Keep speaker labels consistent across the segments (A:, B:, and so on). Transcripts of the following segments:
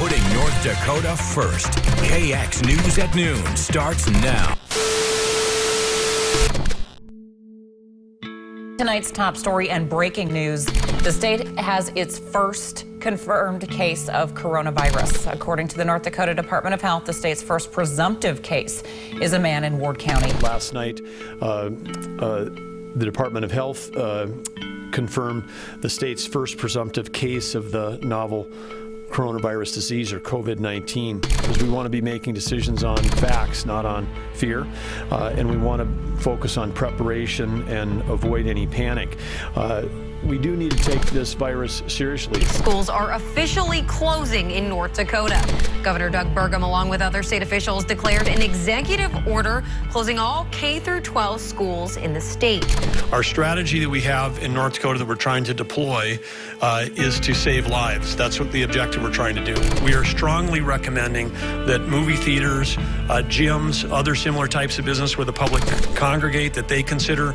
A: Putting North Dakota first. KX News at noon starts now.
B: Tonight's top story and breaking news. The state has its first confirmed case of coronavirus. According to the North Dakota Department of Health, the state's first presumptive case is a man in Ward County.
C: Last night, the Department of Health confirmed the state's first presumptive case of the novel coronavirus disease, or COVID-19, because we want to be making decisions on facts, not on fear, and we want to focus on preparation and avoid any panic. We do need to take this virus seriously.
D: Schools are officially closing in North Dakota. Governor Doug Burgum, along with other state officials, declared an executive order closing all K-12 schools in the state.
E: Our strategy that we have in North Dakota that we're trying to deploy is to save lives. That's what the objective we're trying to do. We are strongly recommending that movie theaters, gyms, other similar types of business where the public congregate, that they consider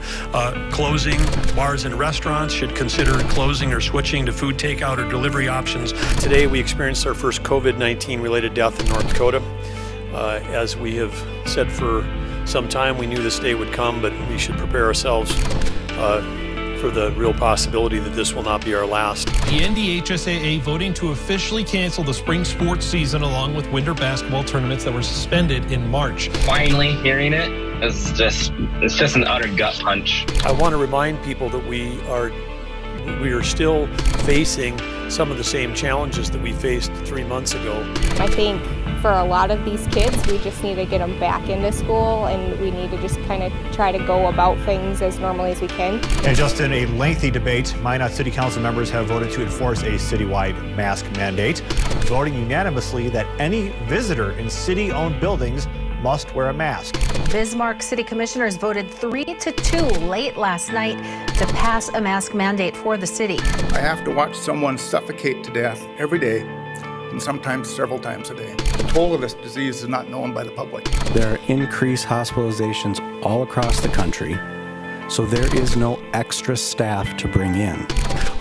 E: closing. Bars and restaurants should consider closing or switching to food takeout or delivery options.
C: Today we experienced our first COVID-19 related death in North Dakota. As we have said for some time, we knew this day would come, but we should prepare ourselves for the real possibility that this will not be our last.
F: The NDHSAA voting to officially cancel the spring sports season along with winter basketball tournaments that were suspended in March.
G: Finally hearing it is just an utter gut punch.
C: I want to remind people that we are still facing some of the same challenges that we faced 3 months ago.
H: I think for a lot of these kids, we just need to get them back into school, and we need to just kind of try to go about things as normally as we can.
I: And just in a lengthy debate, Minot City Council members have voted to enforce a citywide mask mandate, voting unanimously that any visitor in city-owned buildings must wear a mask.
D: Bismarck City Commissioners voted 3-2 late last night to pass a mask mandate for the city.
J: I have to watch someone suffocate to death every day, and sometimes several times a day. The toll of this disease is not known by the public.
K: There are increased hospitalizations all across the country, so there is no extra staff to bring in.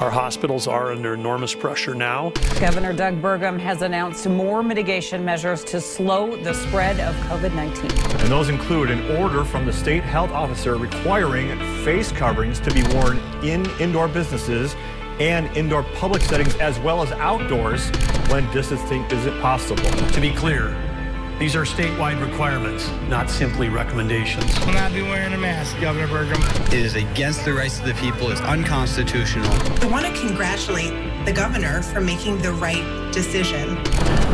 C: Our hospitals are under enormous pressure now.
B: Governor Doug Burgum has announced more mitigation measures to slow the spread of COVID-19.
I: And those include an order from the state health officer requiring face coverings to be worn in indoor businesses and indoor public settings, as well as outdoors when distancing isn't possible.
E: To be clear, these are statewide requirements, not simply recommendations.
L: Will not be wearing a mask, Governor Burgum.
M: It is against the rights of the people. It's unconstitutional.
N: I want to congratulate the governor for making the right decision.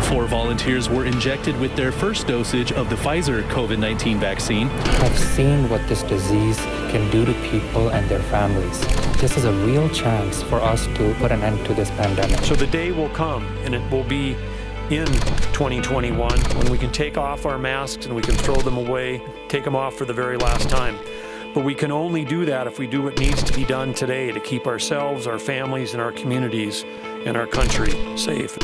F: 4 volunteers were injected with their first dosage of the Pfizer COVID-19 vaccine.
O: I've seen what this disease can do to people and their families. This is a real chance for us to put an end to this pandemic.
C: So the day will come, and it will be in 2021 when we can take off our masks and we can throw them away, take them off for the very last time. But we can only do that if we do what needs to be done today to keep ourselves, our families, and our communities and our country safe.